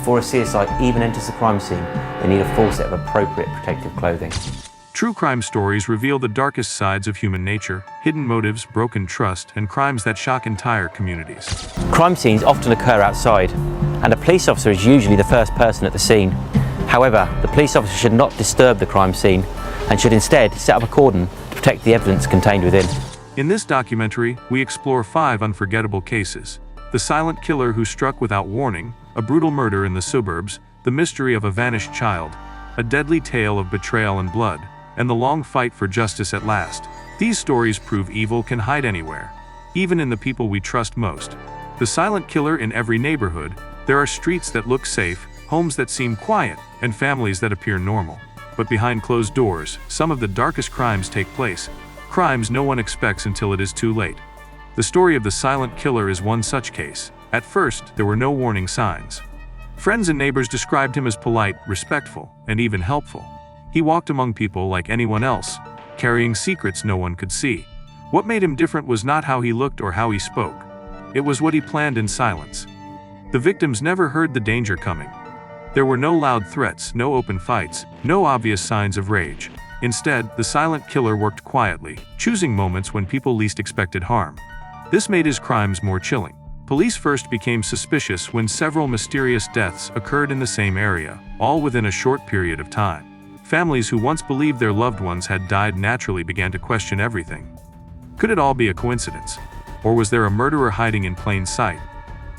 before a CSI even enters the crime scene, they need a full set of appropriate protective clothing. True crime stories reveal the darkest sides of human nature, hidden motives, broken trust, and crimes that shock entire communities. Crime scenes often occur outside, and a police officer is usually the first person at the scene. However, the police officer should not disturb the crime scene and should instead set up a cordon to protect the evidence contained within. In this documentary, we explore 5 unforgettable cases: the silent killer who struck without warning, a brutal murder in the suburbs, the mystery of a vanished child, a deadly tale of betrayal and blood, and the long fight for justice at last. These stories prove evil can hide anywhere, even in the people we trust most. The silent killer in every neighborhood. There are streets that look safe, homes that seem quiet, and families that appear normal. But behind closed doors, some of the darkest crimes take place, crimes no one expects until it is too late. The story of the silent killer is one such case. At first, there were no warning signs. Friends and neighbors described him as polite, respectful, and even helpful. He walked among people like anyone else, carrying secrets no one could see. What made him different was not how he looked or how he spoke. It was what he planned in silence. The victims never heard the danger coming. There were no loud threats, no open fights, no obvious signs of rage. Instead, the silent killer worked quietly, choosing moments when people least expected harm. This made his crimes more chilling. Police first became suspicious when several mysterious deaths occurred in the same area, all within a short period of time. Families who once believed their loved ones had died naturally began to question everything. Could it all be a coincidence? Or was there a murderer hiding in plain sight?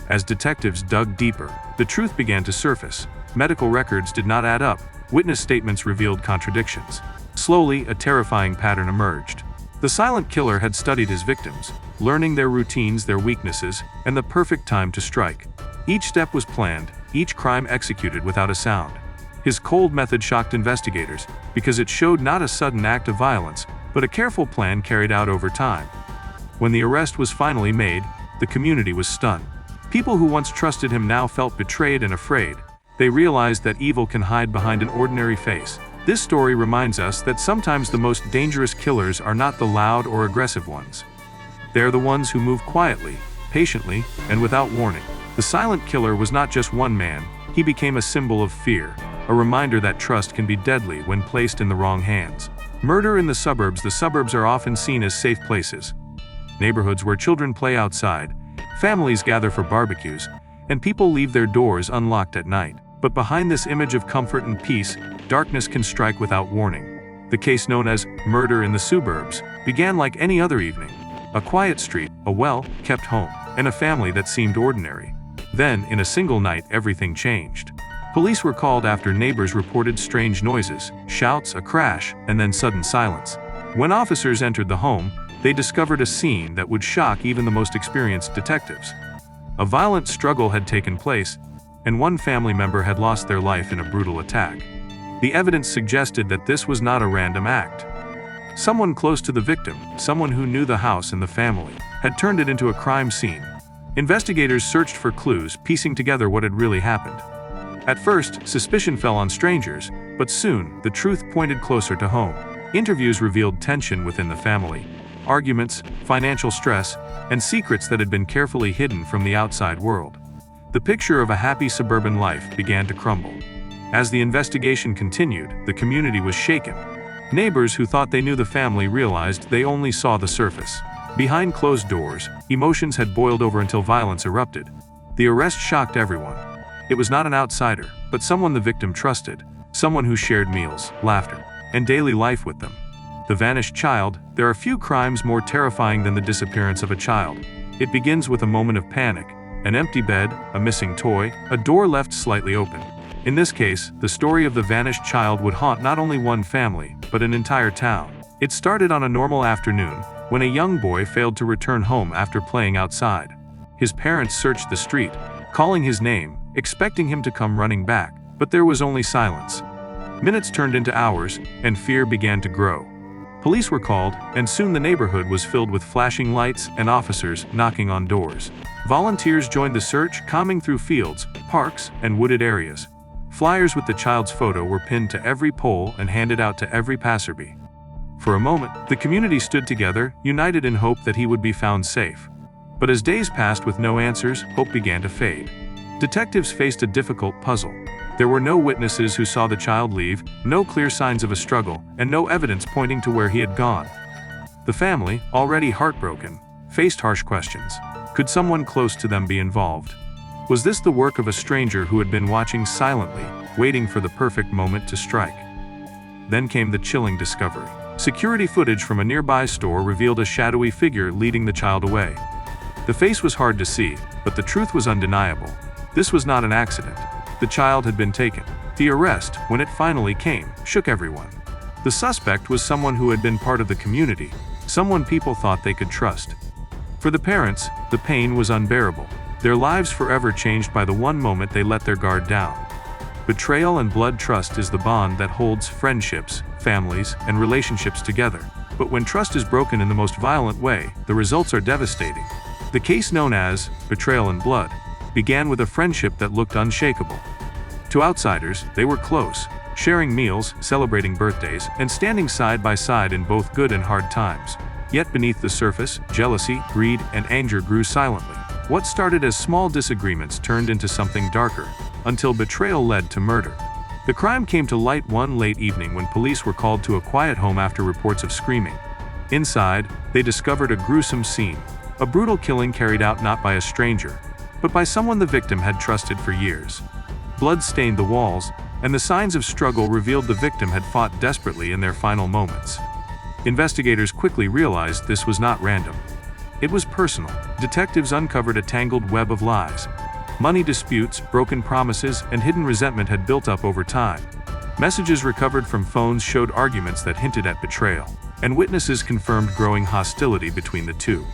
As detectives dug deeper, the truth began to surface. Medical records did not add up. Witness statements revealed contradictions. Slowly, a terrifying pattern emerged. The silent killer had studied his victims, learning their routines, their weaknesses, and the perfect time to strike. Each step was planned, each crime executed without a sound. His cold method shocked investigators because it showed not a sudden act of violence, but a careful plan carried out over time. When the arrest was finally made, the community was stunned. People who once trusted him now felt betrayed and afraid. They realized that evil can hide behind an ordinary face. This story reminds us that sometimes the most dangerous killers are not the loud or aggressive ones. They're the ones who move quietly, patiently, and without warning. The silent killer was not just one man. He became a symbol of fear, a reminder that trust can be deadly when placed in the wrong hands. Murder in the suburbs. The suburbs are often seen as safe places. Neighborhoods where children play outside, families gather for barbecues, and people leave their doors unlocked at night. But behind this image of comfort and peace, darkness can strike without warning. The case known as Murder in the Suburbs began like any other evening. A quiet street, a well-kept home, and a family that seemed ordinary. Then, in a single night, everything changed. Police were called after neighbors reported strange noises, shouts, a crash, and then sudden silence. When officers entered the home, they discovered a scene that would shock even the most experienced detectives. A violent struggle had taken place, and one family member had lost their life in a brutal attack. The evidence suggested that this was not a random act. Someone close to the victim, someone who knew the house and the family, had turned it into a crime scene. Investigators searched for clues, piecing together what had really happened. At first, suspicion fell on strangers, but soon, the truth pointed closer to home. Interviews revealed tension within the family, arguments, financial stress, and secrets that had been carefully hidden from the outside world. The picture of a happy suburban life began to crumble. As the investigation continued, the community was shaken. Neighbors who thought they knew the family realized they only saw the surface. Behind closed doors, emotions had boiled over until violence erupted. The arrest shocked everyone. It was not an outsider, but someone the victim trusted, someone who shared meals, laughter, and daily life with them. The vanished child. There are few crimes more terrifying than the disappearance of a child. It begins with a moment of panic. An empty bed, a missing toy, a door left slightly open. In this case, the story of the vanished child would haunt not only one family, but an entire town. It started on a normal afternoon, when a young boy failed to return home after playing outside. His parents searched the street, calling his name, expecting him to come running back, but there was only silence. Minutes turned into hours, and fear began to grow. Police were called, and soon the neighborhood was filled with flashing lights and officers knocking on doors. Volunteers joined the search, combing through fields, parks, and wooded areas. Flyers with the child's photo were pinned to every pole and handed out to every passerby. For a moment, the community stood together, united in hope that he would be found safe. But as days passed with no answers, hope began to fade. Detectives faced a difficult puzzle. There were no witnesses who saw the child leave, no clear signs of a struggle, and no evidence pointing to where he had gone. The family, already heartbroken, faced harsh questions. Could someone close to them be involved? Was this the work of a stranger who had been watching silently, waiting for the perfect moment to strike? Then came the chilling discovery. Security footage from a nearby store revealed a shadowy figure leading the child away. The face was hard to see, but the truth was undeniable. This was not an accident. The child had been taken. The arrest, when it finally came, shook everyone. The suspect was someone who had been part of the community, someone people thought they could trust. For the parents, the pain was unbearable. Their lives forever changed by the one moment they let their guard down. Betrayal and blood trust is the bond that holds friendships, families, and relationships together. But when trust is broken in the most violent way, the results are devastating. The case known as Betrayal and Blood began with a friendship that looked unshakable. To outsiders, they were close, sharing meals, celebrating birthdays, and standing side by side in both good and hard times. Yet beneath the surface, jealousy, greed, and anger grew silently. What started as small disagreements turned into something darker, until betrayal led to murder. The crime came to light one late evening when police were called to a quiet home after reports of screaming. Inside, they discovered a gruesome scene, a brutal killing carried out not by a stranger, but by someone the victim had trusted for years. Blood stained the walls, and the signs of struggle revealed the victim had fought desperately in their final moments. Investigators quickly realized this was not random. It was personal. Detectives uncovered a tangled web of lies. Money disputes, broken promises, and hidden resentment had built up over time. Messages recovered from phones showed arguments that hinted at betrayal, and witnesses confirmed growing hostility between the two.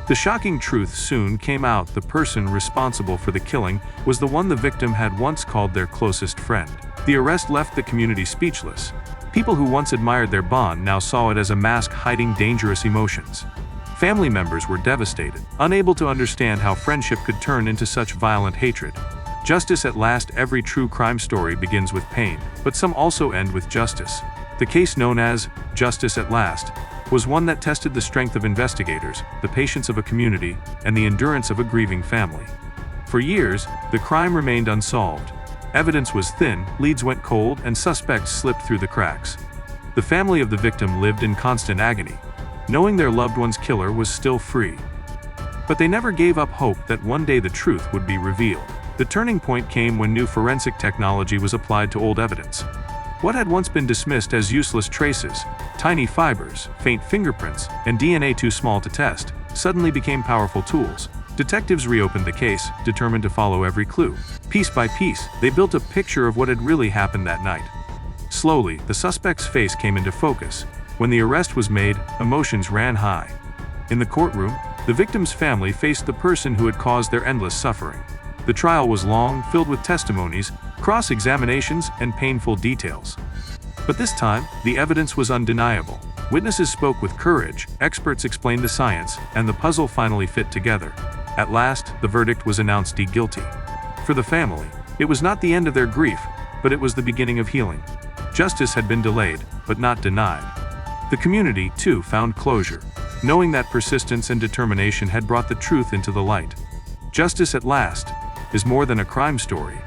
The shocking truth soon came out: the person responsible for the killing was the one the victim had once called their closest friend. The arrest left the community speechless. People who once admired their bond now saw it as a mask hiding dangerous emotions. Family members were devastated, unable to understand how friendship could turn into such violent hatred. Justice at last. Every true crime story begins with pain, but some also end with justice. The case known as Justice at Last was one that tested the strength of investigators, the patience of a community, and the endurance of a grieving family. For years, the crime remained unsolved. Evidence was thin, leads went cold, and suspects slipped through the cracks. The family of the victim lived in constant agony, knowing their loved one's killer was still free. But they never gave up hope that one day the truth would be revealed. The turning point came when new forensic technology was applied to old evidence. What had once been dismissed as useless traces, tiny fibers, faint fingerprints, and DNA too small to test, suddenly became powerful tools. Detectives reopened the case, determined to follow every clue. Piece by piece, they built a picture of what had really happened that night. Slowly, the suspect's face came into focus. When the arrest was made, emotions ran high. In the courtroom, the victim's family faced the person who had caused their endless suffering. The trial was long, filled with testimonies, cross-examinations, and painful details. But this time, the evidence was undeniable. Witnesses spoke with courage, experts explained the science, and the puzzle finally fit together. At last, the verdict was announced guilty. For the family, it was not the end of their grief, but it was the beginning of healing. Justice had been delayed, but not denied. The community, too, found closure, knowing that persistence and determination had brought the truth into the light. Justice at Last is more than a crime story.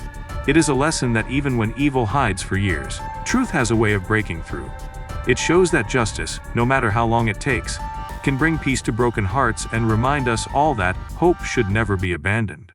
It is a lesson that even when evil hides for years, truth has a way of breaking through. It shows that justice, no matter how long it takes, can bring peace to broken hearts and remind us all that hope should never be abandoned.